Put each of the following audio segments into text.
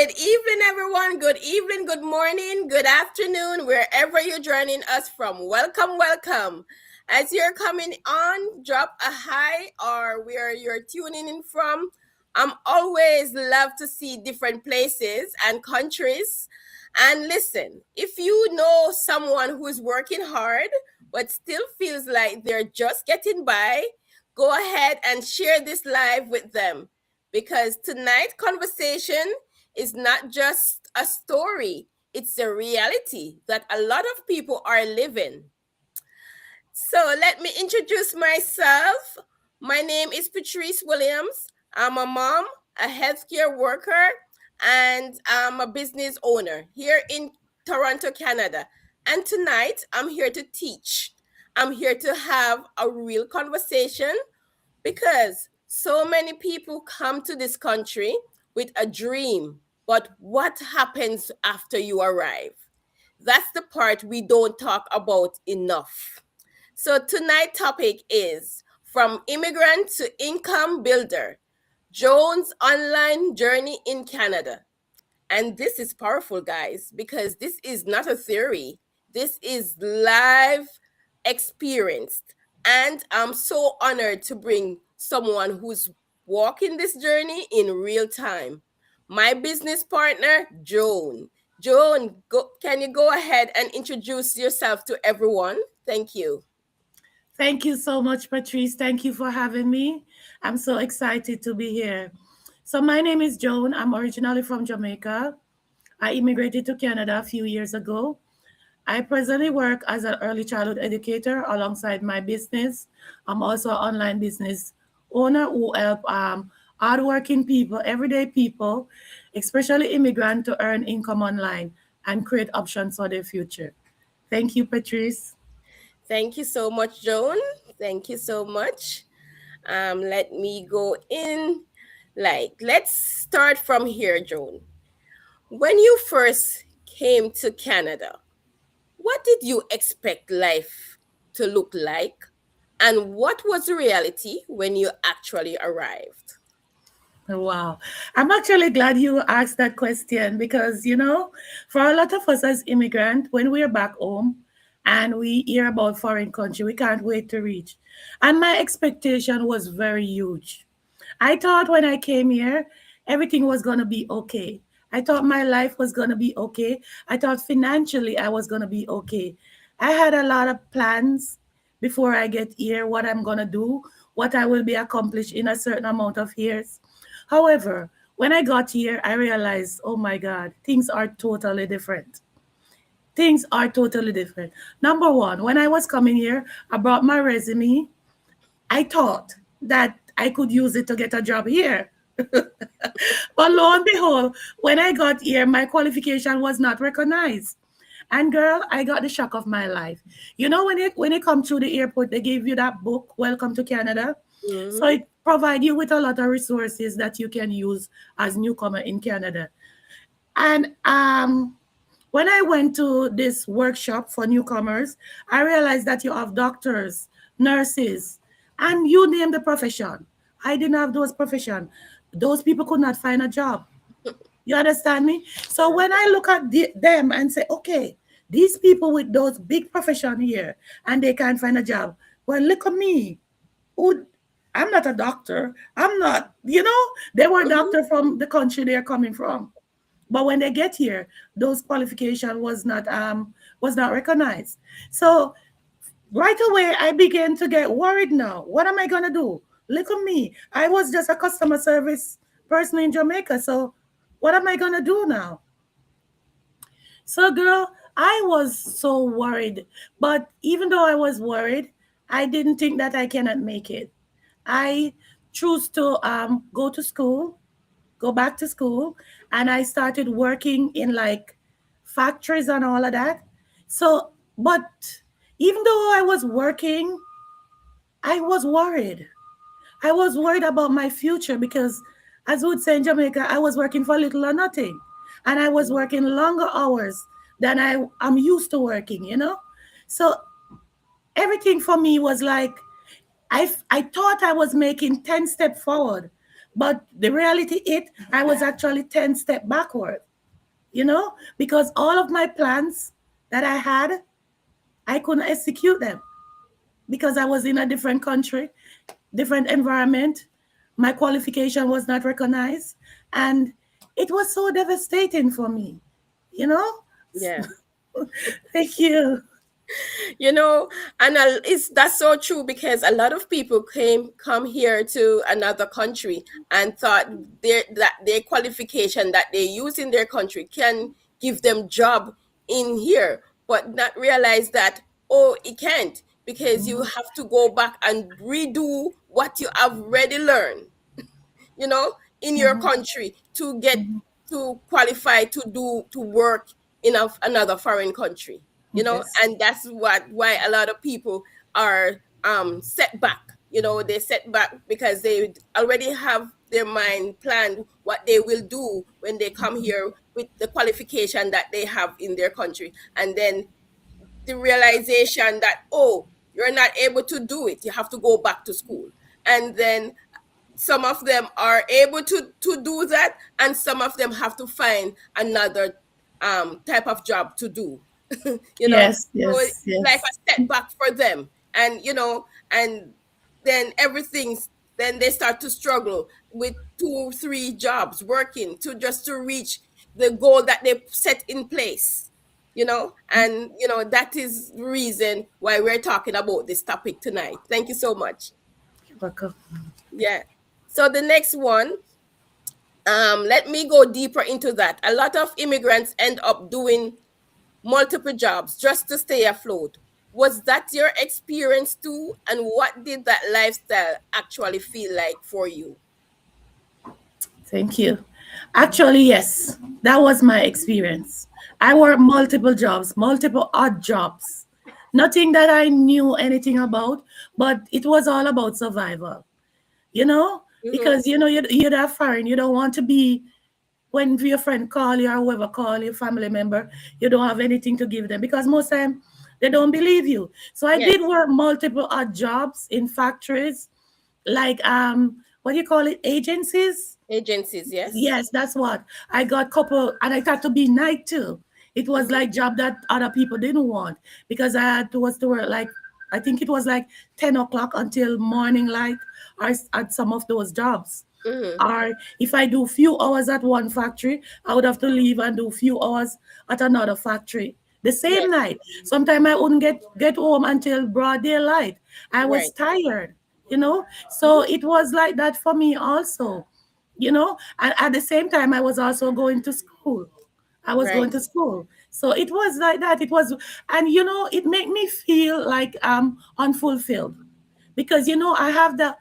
Good evening, everyone. Good evening, good morning, good afternoon, wherever you're joining us from. Welcome, welcome. As you're coming on, drop a hi or where you're tuning in from. I'm always love to see different places and countries. And listen, if you know someone who's working hard but still feels like they're just getting by, go ahead and share this live with them because tonight's conversation is not just a story, it's a reality that a lot of people are living. So let me introduce myself. My name is Patrice Williams. I'm a mom, a healthcare worker, and I'm a business owner here in Toronto, Canada. And tonight I'm here to teach. I'm here to have a real conversation because so many people come to this country with a dream, but what happens after you arrive? That's the part we don't talk about enough. So tonight's topic is from immigrant to income builder, Joan's online journey in Canada. And this is powerful, guys, because this is not a theory. This is live experienced. And I'm so honored to bring someone who's walking this journey in real time. My business partner, Joan. Joan, can you go ahead and introduce yourself to everyone? Thank you. Thank you so much, Patrice. Thank you for having me. I'm so excited to be here. So, my name is Joan. I'm originally from Jamaica. I immigrated to Canada a few years ago. I presently work as an early childhood educator alongside my business. I'm also an online business owner who help hardworking people, everyday people, especially immigrants, to earn income online and create options for their future. Thank you, Patrice. Thank you so much, Joan. Thank you so much. Let me go in. Let's start from here, Joan. When you first came to Canada, what did you expect life to look like? And what was the reality when you actually arrived? Wow. I'm actually glad you asked that question because, for a lot of us as immigrants, when we're back home and we hear about foreign country, we can't wait to reach. And my expectation was very huge. I thought when I came here, everything was going to be okay. I thought my life was going to be okay. I thought financially I was going to be okay. I had a lot of plans before I get here, what I'm going to do, what I will be accomplished in a certain amount of years. However, when I got here, I realized, oh my God, things are totally different. Things are totally different. Number one, when I was coming here, I brought my resume. I thought that I could use it to get a job here. But lo and behold, when I got here, my qualification was not recognized. And girl, I got the shock of my life. When it come through the airport, they give you that book, Welcome to Canada. So Mm-hmm. it provide you with a lot of resources that you can use as newcomer in Canada. And when I went to this workshop for newcomers, I realized that you have doctors, nurses, and you name the profession. I didn't have those profession. Those people could not find a job. You understand me? So when I look at them and say, okay, these people with those big profession here and they can't find a job. Well, look at me. Who I'm not a doctor. I'm not, they were Mm-hmm. doctor from the country they're coming from. But when they get here, those qualification was not recognized. So right away I began to get worried now. What am I gonna do? Look at me. I was just a customer service person in Jamaica. So what am I gonna do now? So girl, I was so worried. But even though I was worried, I didn't think that I cannot make it. I chose to go to school, go back to school, and I started working in like factories and all of that. So, but even though I was working, I was worried. I was worried about my future because, as we would say in Jamaica, I was working for little or nothing. And I was working longer hours than I'm used to working. So everything for me was like, I thought I was making 10 steps forward, But the reality it, I was actually 10 step backward, you know, because all of my plans that I had, I couldn't execute them because I was in a different country, different environment. My qualification was not recognized. And it was so devastating for me, you know? Yeah. Thank you. You know, and it's that's so true because a lot of people come here to another country and thought their qualification that they use in their country can give them job in here, but not realize that, oh, it can't, because you have to go back and redo what you have already learned, you know, in your country to get to qualify to work in another foreign country, you know. Yes. And that's why a lot of people are set back, you know. They set back because they already have their mind planned what they will do when they come here with the qualification that they have in their country, and then the realization that, oh, you're not able to do it, you have to go back to school. And then some of them are able to do that, and some of them have to find another type of job to do. You know, Yes, so yes, it's like yes. a setback for them. And you know, and then everything's then they start to struggle with 2 3 jobs working to just to reach the goal that they set in place, you know. And you know, that is the reason why we're talking about this topic tonight. Thank you so much. You're welcome. Yeah. So the next one, let me go deeper into that. A lot of immigrants end up doing multiple jobs just to stay afloat. Was that your experience too? And what did that lifestyle actually feel like for you? Thank you. Actually, yes, that was my experience. I worked multiple jobs, multiple odd jobs. Nothing that I knew anything about, but it was all about survival, you know? Mm-hmm. Because, you know, you're that foreign. You don't want to be, when your friend call you or whoever call you, family member, you don't have anything to give them because most time they don't believe you. So I did Yes. work multiple odd jobs in factories, like what do you call it, agencies. Agencies, yes. Yes, that's what I got. Couple, and I thought to be night too. It was Mm-hmm. like job that other people didn't want because I had to was to work like, I think it was like 10 o'clock until morning light, or at some of those jobs. Mm-hmm. Or if I do few hours at one factory, I would have to leave and do few hours at another factory the same Yes. night. Sometimes I wouldn't get home until broad daylight. I was Right. tired, you know. So Mm-hmm. it was like that for me also, you know. And at the same time, I was also going to school. I was going Right. to school. So it was like that. It was, and you know, it made me feel like I'm unfulfilled because you know I have that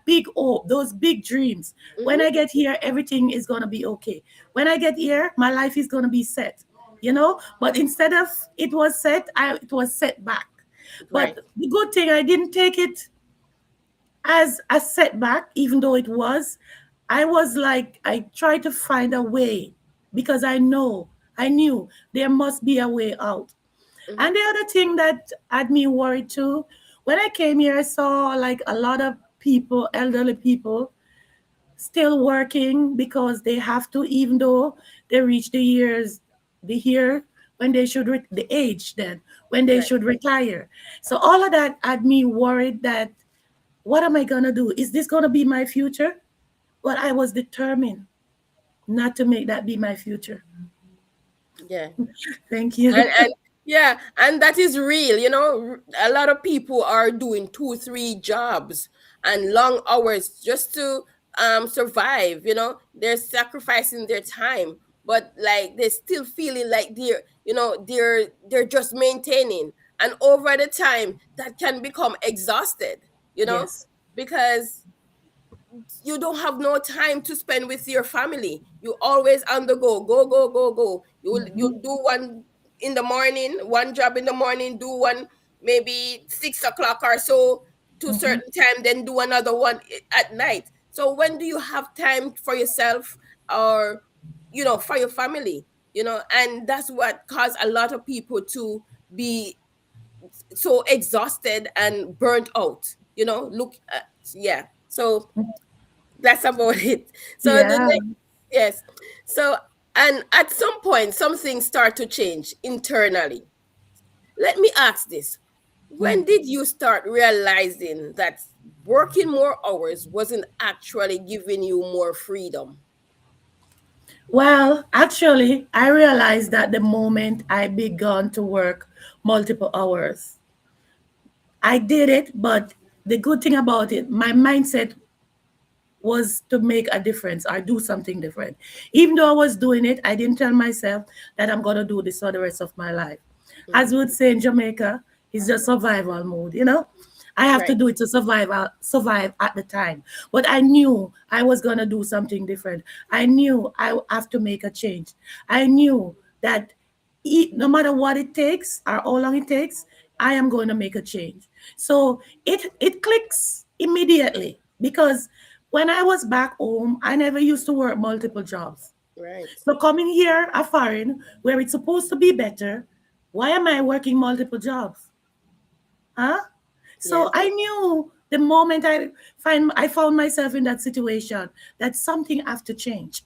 big hope, those big dreams. When Mm-hmm. I get here, everything is gonna be okay. When I get here, my life is gonna be set. You know, but instead of it was set, it was set back. But Right. the good thing, I didn't take it as a setback, even though it was. I was like, I tried to find a way because I knew there must be a way out. Mm-hmm. And the other thing that had me worried too, when I came here, I saw like a lot of people, elderly people, still working because they have to, even though they reach the year when they should, the age then, when they Right. should retire. So all of that had me worried that what am I going to do? Is this going to be my future? But I was determined not to make that be my future. Yeah. Thank you. And yeah, and that is real, you know. A lot of people are doing 2 3 jobs and long hours just to survive, you know. They're sacrificing their time, but like they're still feeling like they're, you know, they're just maintaining. And over the time that can become exhausted, you know, Yes. because you don't have no time to spend with your family. You always on the go, go, go, go, go. You'll do one in the morning, one job in the morning, do one maybe 6 o'clock or so to Mhm. certain time, then do another one at night. So when do you have time for yourself, or you know, for your family? You know, and that's what caused a lot of people to be so exhausted and burnt out. You know, look, yeah. So That's about it. So the Yeah. next, yes. So, and at some point, some things start to change internally. Let me ask this. When did you start realizing that working more hours wasn't actually giving you more freedom? Well, actually, I realized that the moment I began to work multiple hours, I did it, but the good thing about it, my mindset was to make a difference or do something different. Even though I was doing it, I didn't tell myself that I'm going to do this for the rest of my life. As Hmm. we would say in Jamaica, it's just survival mode, you know? I have to Right. do it to survive at the time. But I knew I was going to do something different. I knew I have to make a change. I knew that no matter what it takes or how long it takes, I am going to make a change. So it clicks immediately because when I was back home, I never used to work multiple jobs. Right. So coming here, a foreign, where it's supposed to be better, why am I working multiple jobs? Huh? So Yes. I knew the moment I found myself in that situation that something have to change.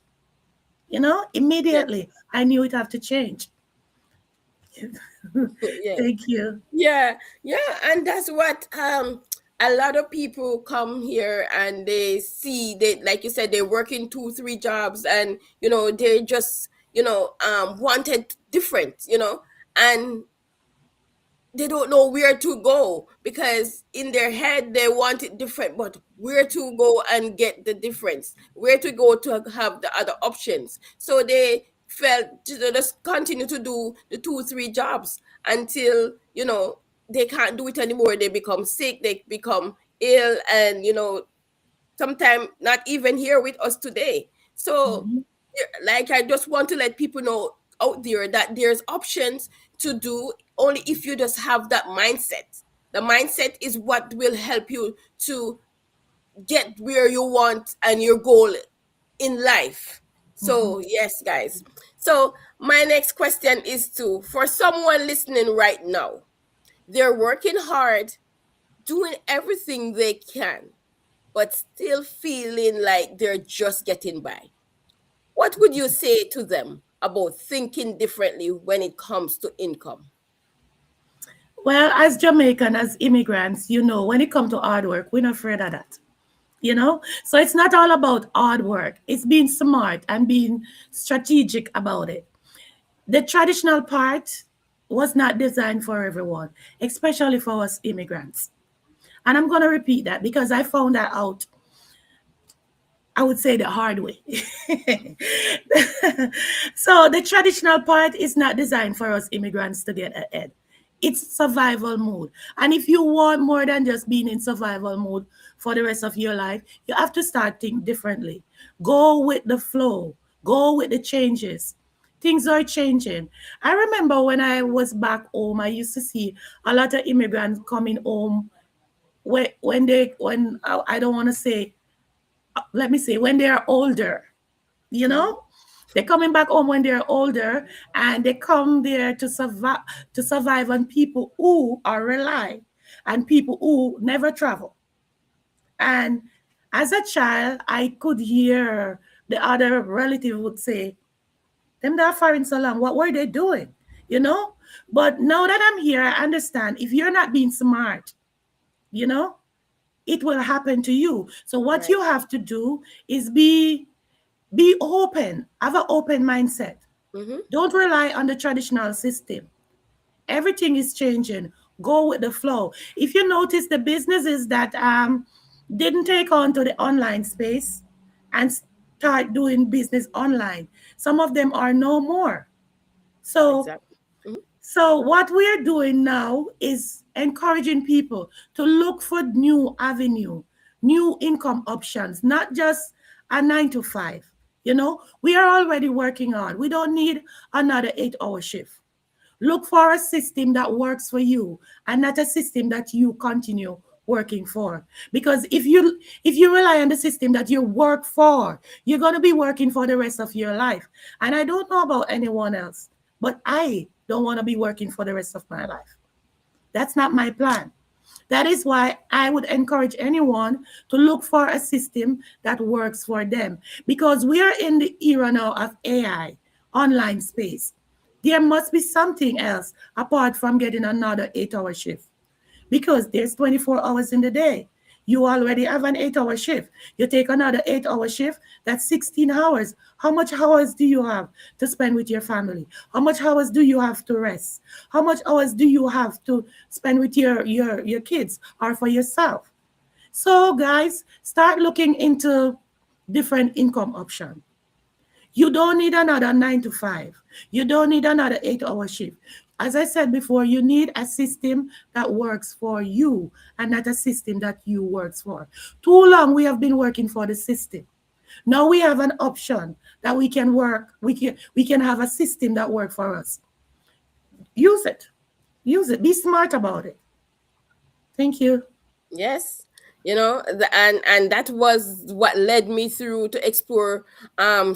You know, Yes. immediately I knew it have to change. Yes. Thank you. Yeah, yeah, and that's what a lot of people come here and they see, they like you said, they're working two, three jobs, and they just wanted different, and they don't know where to go because in their head they want it different, but where to go and get the difference, where to go to have the other options. So they felt to just continue to do the two three jobs until they can't do it anymore. They become sick, they become ill, and sometimes not even here with us today. So, Mhm. like, I just want to let people know out there that there's options to do only if you just have that mindset. The mindset is what will help you to get where you want and your goal in life. Mhm. So, yes, guys. So, my next question is to for someone listening right now, they're working hard, doing everything they can, but still feeling like they're just getting by. What would you say to them about thinking differently when it comes to income? Well, as Jamaican, as immigrants, when it comes to hard work, we're not afraid of that. So it's not all about hard work. It's being smart and being strategic about it. The traditional part was not designed for everyone, especially for us immigrants. And I'm going to repeat that because I found that out, I would say, the hard way. So the traditional part is not designed for us immigrants to get ahead. It's survival mode. And if you want more than just being in survival mode for the rest of your life, you have to start think differently. Go with the flow. Go with the changes. Things are changing. I remember when I was back home, I used to see a lot of immigrants coming home when I don't want to say, let me say, when they are older, you Hmm. know they're coming back home when they're older, and they come there to survive on people who are rely and people who never travel. And as a child, I could hear the other relative would say, them that are foreign so long, what were they doing, you know but now that I'm here, I understand if you're not being smart, you know it will happen to you. So what Right. you have to do is be open, have an open mindset. Hmm. Don't rely on the traditional system. Everything is changing. Go with the flow. If you notice, the businesses that didn't take on to the online space and start doing business online, some of them are no more. So Exactly. Hmm. so what we are doing now is encouraging people to look for new avenue, new income options, not just a 9 to 5. We are already working on. We don't need another 8-hour shift. Look for a system that works for you and not a system that you continue working for. Because if you rely on the system that you work for, you're going to be working for the rest of your life. And I don't know about anyone else, but I don't want to be working for the rest of my life. That's not my plan. That is why I would encourage anyone to look for a system that works for them, because we are in the era now of AI, online space. There must be something else apart from getting another 8 hour shift, because there's 24 hours in the day. You already have an 8 hour shift. You take another 8 hour shift, that's 16 hours. How much hours do you have to spend with your family? How much hours do you have to rest? How much hours do you have to spend with your kids or for yourself? So, guys, start looking into different income options. You don't need another 9 to 5. You don't need another 8 hour shift. As I said before, you need a system that works for you and not a system that you works for. Too long we have been working for the system. Now we have an option that we can work. We can have a system that works for us. Use it. Use it. Be smart about it. Thank you. Yes, and that was what led me through to explore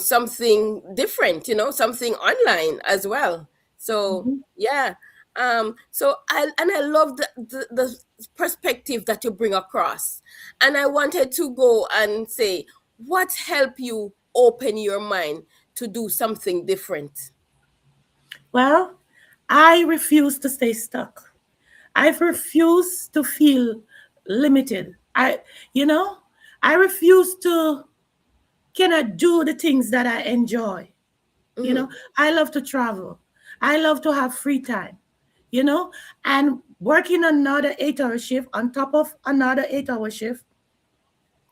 something different, something online as well. So Mhm. yeah, I love the perspective that you bring across, and I wanted to go and say, what helped you open your mind to do something different? Well, I refuse to stay stuck. I refuse to feel limited. You know, I refuse to cannot do the things that I enjoy. You know, Hmm. I love to travel. I love to have free time. You know, and working another 8 hour shift on top of another 8 hour shift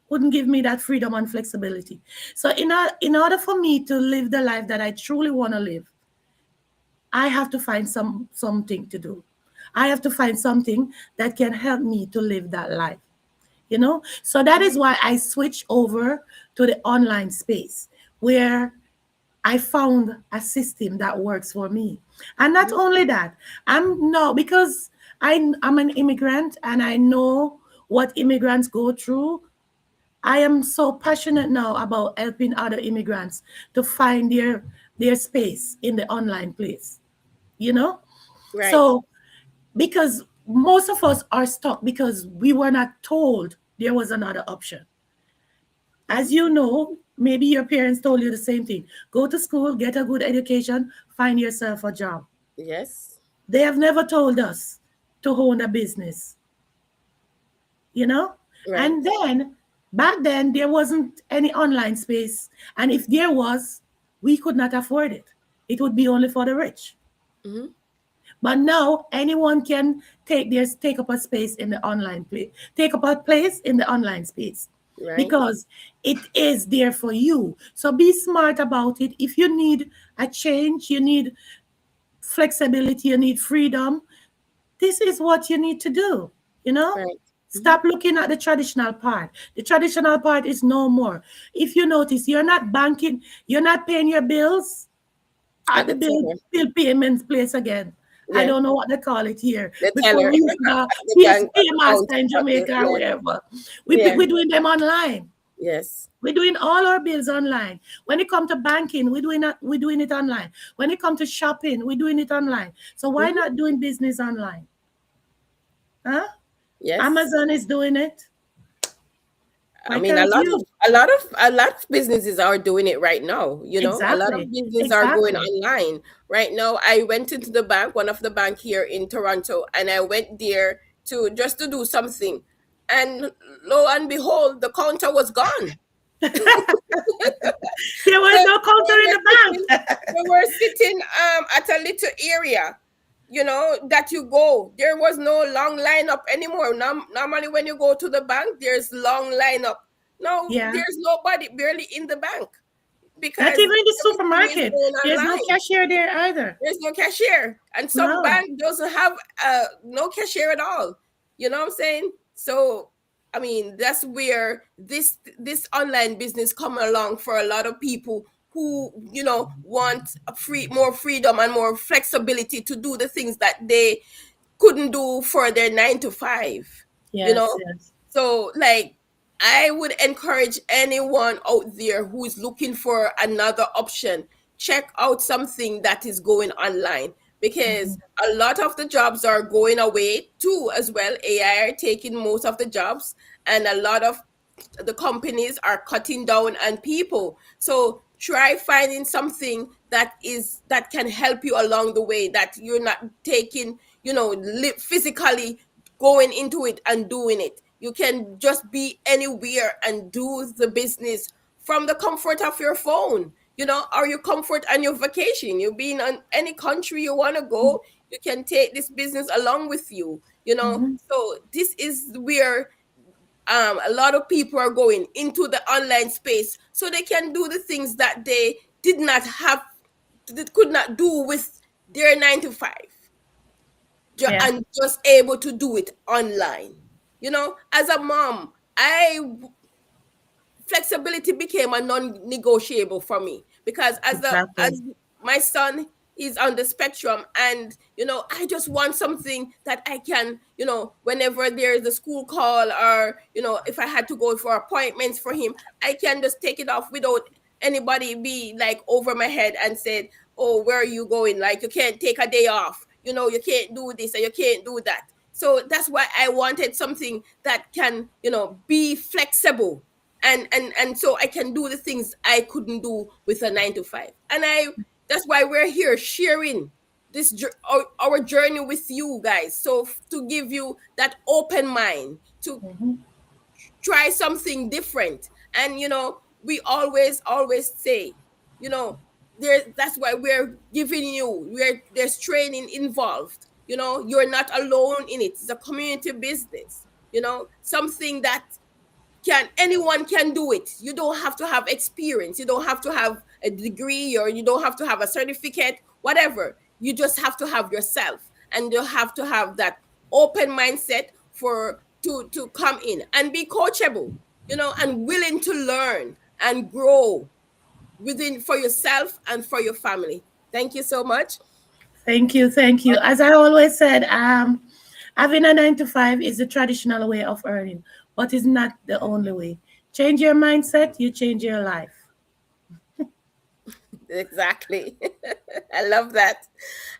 wouldn't give me that freedom and flexibility. So, in order for me to live the life that I truly want to live, I have to find something to do. I have to find something that can help me to live that life. So that is Hmm. why I switched over to the online space, where I found a system that works for me. And not Hmm. only that, I'm no because I'm an immigrant and I know what immigrants go through. I am so passionate now about helping other immigrants to find their space in the online place. you know Right. so because most of us are stuck because we were not told there was another option. As Hmm. you know, maybe your parents told you the same thing: go to school, get a good education, find yourself a job. Yes. They have never told us to own a business, you know? Right. And then back then, there wasn't any online space. And if there was, we could not afford it. It would be only for the rich. Hmm. But now anyone can take up a space in the online place, take up a place in the online space, Right. because it is there for you. So be smart about it. If you need a change, you need flexibility, you need freedom, this is what you need to do. You know? Right. Hmm. Stop looking at the traditional part. The traditional part is no more. If you notice, you're not banking, you're not paying your bills at At the the teller. bill payment place again. I Yeah. don't know what they call it here. The Before teller we used to have at the PS bank, at the Master counter. in Okay. Jamaica or Yeah. wherever. Yeah. We're doing them online. Yes. We're doing all our bills online. When it comes to banking, we're doing it online. When it comes to shopping, we're doing it online. So why Hmm. not doing business online? Huh? Yes. Amazon is doing it. I Why mean, can't you? a lot of businesses are doing it right now. A lot of Exactly. businesses are going Exactly. online right now. I went into the bank, one of the bank here in Toronto, and I went there to just to do something, and lo and behold, the counter was gone. There was they, no they counter in were the sitting bank. they were sitting at a little area, that you go. There was no long lineup anymore. Normally when you go to the bank, there's long lineup. No, Yeah. there's nobody barely in the bank Not because even in the everything is supermarket. going There's no online. cashier there either. There's no cashier, and some No. bank doesn't have no cashier at all. You know what I'm saying? So, I mean, that's where this online business come along for a lot of people who want more freedom and more flexibility to do the things that they couldn't do for their 9 to 5. You Yes, know, yes. so like I would encourage anyone out there who is looking for another option, check out something that is going online, because a lot of the jobs are going away too as well. AI are taking most of the jobs, and a lot of the companies are cutting down on people. So try finding something that can help you along the way, that you're not taking, physically going into it and doing it. You can just be anywhere and do the business from the comfort of your phone, or your comfort on your vacation. You've been on any country you want to go, you can take this business along with you. Mhm. So this is where a lot of people are going into the online space so they can do the things that they did not have, that could not do with their 9 to 5, Yeah, and just able to do it online. As a mom, I flexibility became a non-negotiable for me, because as exactly. my son is on the spectrum, and I just want something that I can, whenever there's a school call, or if I had to go for appointments for him, I can just take it off without anybody be like over my head and said, oh, where are you going, like you can't take a day off, you can't do this or you can't do that. So that's why I wanted something that can, be flexible, and so I can do the things I couldn't do with a 9 to 5. And that's why we're here sharing this our journey with you guys. So to give you that open mind to Mhm. try something different. And we always say, you know that's why we're giving you, there's training involved. You're not alone in it. It's a community business, something that anyone can do it. You don't have to have experience, you don't have to have a degree, or you don't have to have a certificate, whatever. You just have to have yourself, and you have to have that open mindset for to come in and be coachable, and willing to learn and grow within, for yourself and for your family. Thank you so much. Thank you, thank you. As I always said, having a 9 to 5 is the traditional way of earning, but it's not the only way. Change your mindset, you change your life. Exactly. I love that.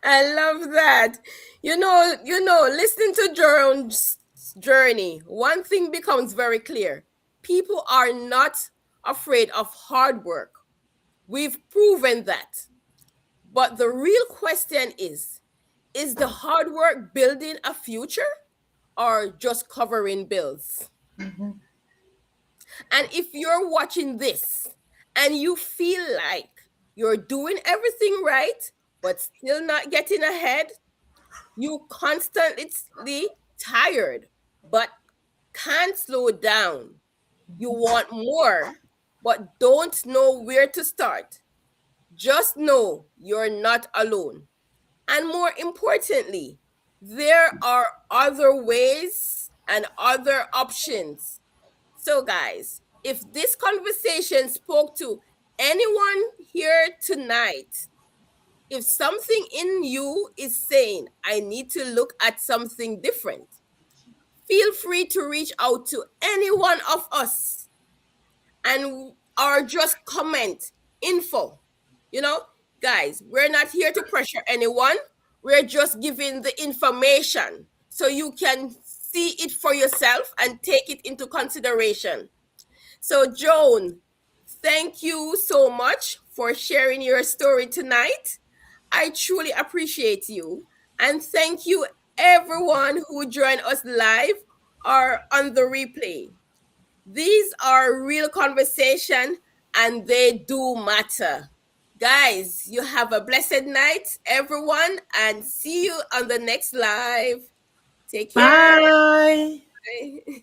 I love that. Listening to Jerome's journey, one thing becomes very clear. People are not afraid of hard work. We've proven that. But the real question is the hard work building a future, or just covering bills? Mhm. And if you're watching this and you feel like you're doing everything right, but still not getting ahead, you constantly tired, but can't slow down. You want more, but don't know where to start. Just know you're not alone. And more importantly, there are other ways and other options. So, guys, if this conversation spoke to anyone here tonight, if something in you is saying, I need to look at something different, feel free to reach out to any one of us, and or just comment info. You know, Guys, we're not here to pressure anyone. We're just giving the information so you can see it for yourself and take it into consideration. So, Joan, thank you so much for sharing your story tonight. I truly appreciate you. And thank you, everyone who joined us live or on the replay. These are real conversation, and they do matter. Guys, you have a blessed night, everyone, and see you on the next live. Take care. Bye. Bye.